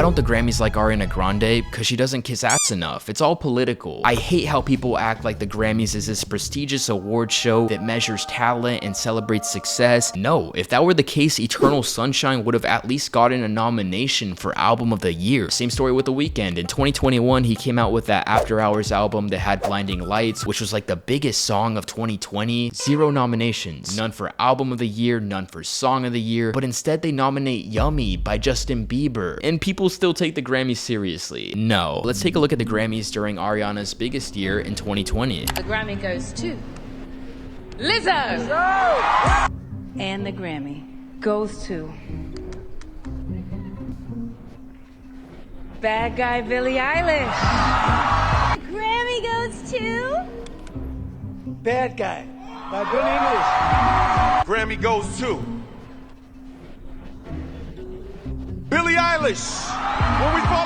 don't the Grammys like Ariana Grande? Because she doesn't kiss ass enough. It's all political. I hate how people act like the Grammys is this prestigious award show that measures talent and celebrates success. No, if that were the case, Eternal Sunshine would have at least gotten a nomination for Album of the Year. Same story with The Weeknd. In 2021, he came out with that After Hours album that had Blinding Lights, which was like the biggest song of 2020. 0 nominations. None for Album of the Year, none for Song of the Year, but instead they nominate Yummy by Justin Bieber. And people still take the Grammys seriously. No. Let's take a look at the Grammys during Ariana's biggest year in 2020. The Grammy goes to Lizzo! And the Grammy goes to Bad Guy Billie Eilish. The Grammy goes to Bad Guy by Billie Eilish. Grammy goes to Billie Eilish.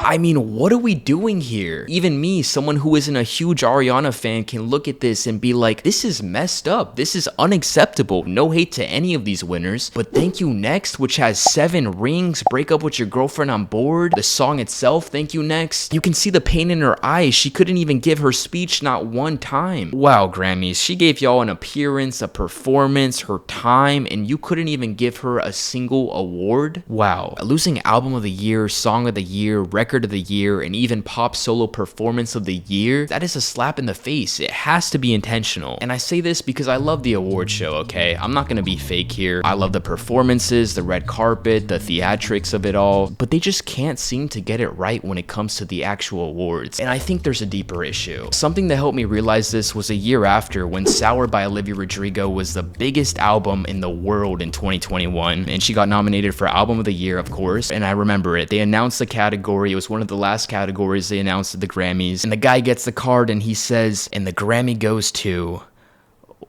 I mean, what are we doing here? Even me, someone who isn't a huge Ariana fan, can look at this and be like, this is messed up. This is unacceptable. No hate to any of these winners, but Thank You Next, which has 7 rings, Break Up With Your Girlfriend on Board, the song itself, Thank You Next. You can see the pain in her eyes. She couldn't even give her speech not one time. Wow, Grammys, she gave y'all an appearance, a performance, her time, and you couldn't even give her a single award? Wow. Losing Album of the Year, Song of the Year, Record of the Year, and even Pop Solo Performance of the Year, that is a slap in the face. It has to be intentional. And I say this because I love the award show, okay? I'm not gonna be fake here. I love the performances, the red carpet, the theatrics of it all, but they just can't seem to get it right when it comes to the actual awards. And I think there's a deeper issue. Something that helped me realize this was a year after, when Sour by Olivia Rodrigo was the biggest album in the world in 2021, and she got nominated for Album of the Year, of course, and I remember it. They announced the category. It was one of the last categories they announced at the Grammys, and the guy gets the card and he says, and the Grammy goes to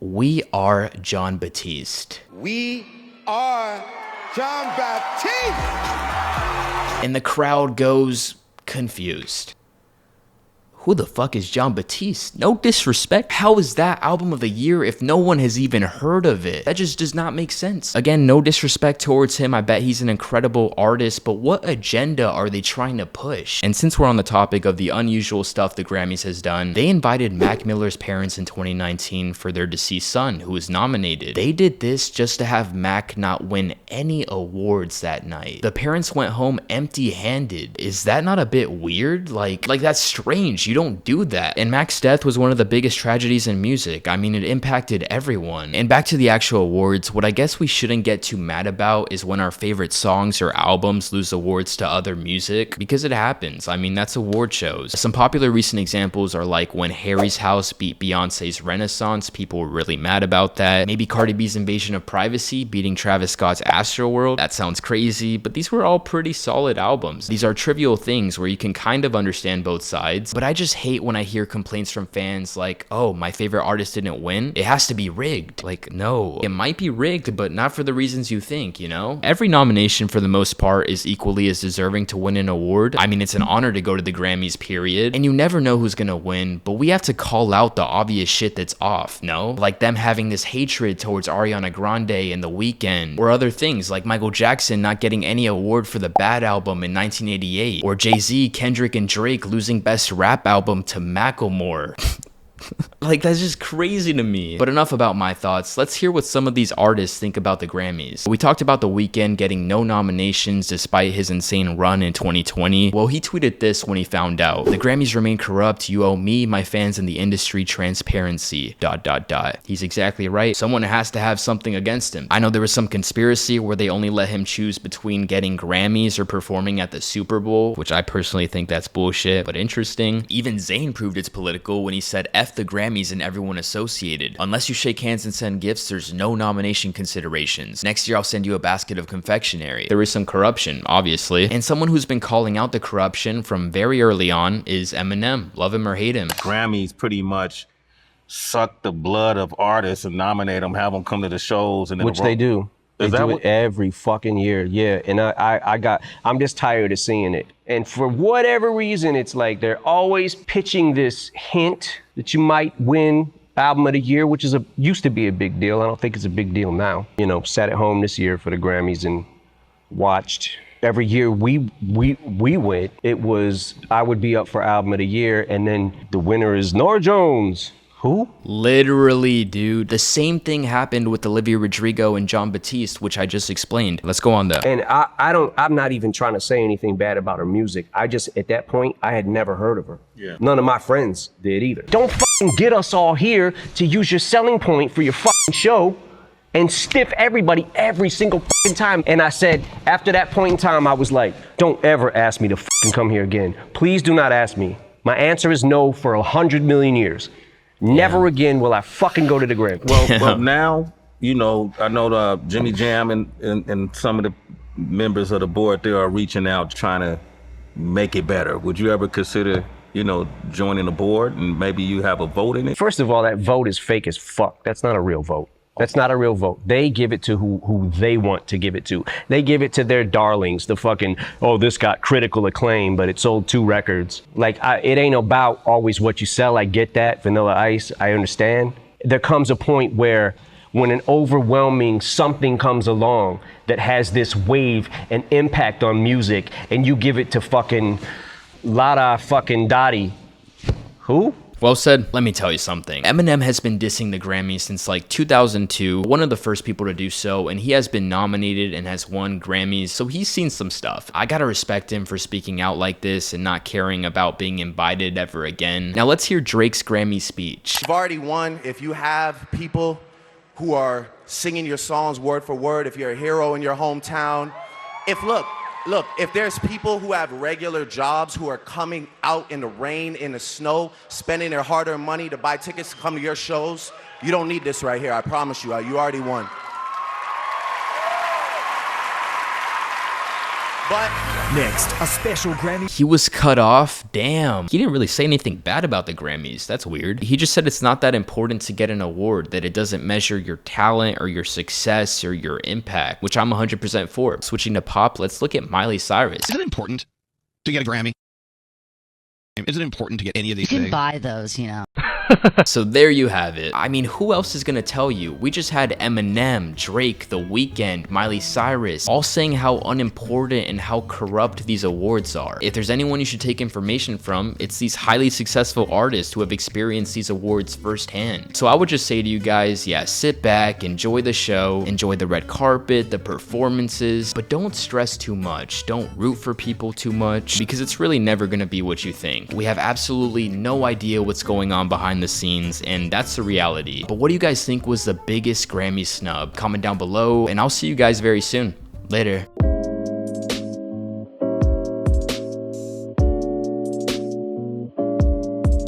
We Are John Batiste. We are John Baptiste. And the crowd goes confused. Who the fuck is John Batiste? No disrespect. How is that Album of the Year if no one has even heard of it? That just does not make sense. Again, no disrespect towards him. I bet he's an incredible artist, but what agenda are they trying to push? And since we're on the topic of the unusual stuff the Grammys has done, they invited Mac Miller's parents in 2019 for their deceased son, who was nominated. They did this just to have Mac not win any awards that night. The parents went home empty-handed. Is that not a bit weird? Like that's strange. You don't do that. And Mac's death was one of the biggest tragedies in music. I mean, it impacted everyone. And back to the actual awards, what I guess we shouldn't get too mad about is when our favorite songs or albums lose awards to other music, because it happens. I mean, that's award shows. Some popular recent examples are like when Harry's House beat Beyonce's Renaissance. People were really mad about that. Maybe Cardi B's Invasion of Privacy beating Travis Scott's Astroworld. That sounds crazy, but these were all pretty solid albums. These are trivial things where you can kind of understand both sides, but I just hate when I hear complaints from fans like, oh, my favorite artist didn't win. It has to be rigged. Like, no, it might be rigged, but not for the reasons you think, you know? Every nomination for the most part is equally as deserving to win an award. I mean, it's an honor to go to the Grammys, period. And you never know who's gonna win, but we have to call out the obvious shit that's off, no? Like them having this hatred towards Ariana Grande and The Weeknd, or other things like Michael Jackson not getting any award for the Bad album in 1988, or Jay-Z, Kendrick, and Drake losing Best Rap album to Macklemore. Like, that's just crazy to me. But enough about my thoughts. Let's hear what some of these artists think about the Grammys. We talked about The Weeknd getting no nominations despite his insane run in 2020. Well, he tweeted this when he found out. The Grammys remain corrupt. You owe me, my fans, and the industry transparency. ... He's exactly right. Someone has to have something against him. I know there was some conspiracy where they only let him choose between getting Grammys or performing at the Super Bowl, which I personally think that's bullshit, but interesting. Even Zayn proved it's political when he said F the Grammys and everyone associated. Unless you shake hands and send gifts, there's no nomination considerations. Next year, I'll send you a basket of confectionery. There is some corruption, obviously. And someone who's been calling out the corruption from very early on is Eminem. Love him or hate him. Grammys pretty much suck the blood of artists and nominate them, have them come to the shows. And which they do. They do it every fucking year, yeah. And I'm just tired of seeing it. And for whatever reason, it's like they're always pitching this hint that you might win Album of the Year, which used to be a big deal. I don't think it's a big deal now. You know, sat at home this year for the Grammys and watched every year we went, it was, I would be up for album of the year, and then the winner is Norah Jones. Who? Literally, dude. The same thing happened with Olivia Rodrigo and Jon Batiste, which I just explained. Let's go on though. And I'm not even trying to say anything bad about her music. I just, at that point, I had never heard of her. Yeah. None of my friends did either. Don't fucking get us all here to use your selling point for your fucking show and stiff everybody every single fucking time. And I said, after that point in time, I was like, don't ever ask me to fucking come here again. Please do not ask me. My answer is no for 100 million years. Never again will I fucking go to the Grammy. Well, now, you know, I know the Jimmy Jam and some of the members of the board there are reaching out, trying to make it better. Would you ever consider, you know, joining the board and maybe you have a vote in it? First of all, that vote is fake as fuck. That's not a real vote. That's not a real vote. They give it to who they want to give it to. They give it to their darlings, the fucking, oh, this got critical acclaim, but it sold 2 records. Like, it ain't about always what you sell. I get that, Vanilla Ice, I understand. There comes a point where when an overwhelming something comes along that has this wave and impact on music, and you give it to fucking Lada fucking Dottie. Who? Well said. Let me tell you something. Eminem has been dissing the Grammys since like 2002, one of the first people to do so, and he has been nominated and has won Grammys, so he's seen some stuff. I gotta respect him for speaking out like this and not caring about being invited ever again. Now let's hear Drake's Grammy speech. You've already won. If you have people who are singing your songs word for word, if you're a hero in your hometown, Look, if there's people who have regular jobs who are coming out in the rain, in the snow, spending their hard-earned money to buy tickets to come to your shows, you don't need this right here, I promise you. You already won. But next, a special Grammy. He was cut off? Damn. He didn't really say anything bad about the Grammys. That's weird. He just said it's not that important to get an award, that it doesn't measure your talent or your success or your impact, which I'm 100% for. Switching to pop, let's look at Miley Cyrus. Is it important to get a Grammy? Is it important to get any of these things? You can buy those, you know. So there you have it. I mean, who else is gonna tell you? We just had Eminem, Drake, The Weeknd, Miley Cyrus, all saying how unimportant and how corrupt these awards are. If there's anyone you should take information from, it's these highly successful artists who have experienced these awards firsthand. So I would just say to you guys, yeah, sit back, enjoy the show, enjoy the red carpet, the performances, but don't stress too much. Don't root for people too much, because it's really never gonna be what you think. We have absolutely no idea what's going on behind the scenes, and that's the reality. But what do you guys think was the biggest Grammy snub? Comment down below, and I'll see you guys very soon. Later.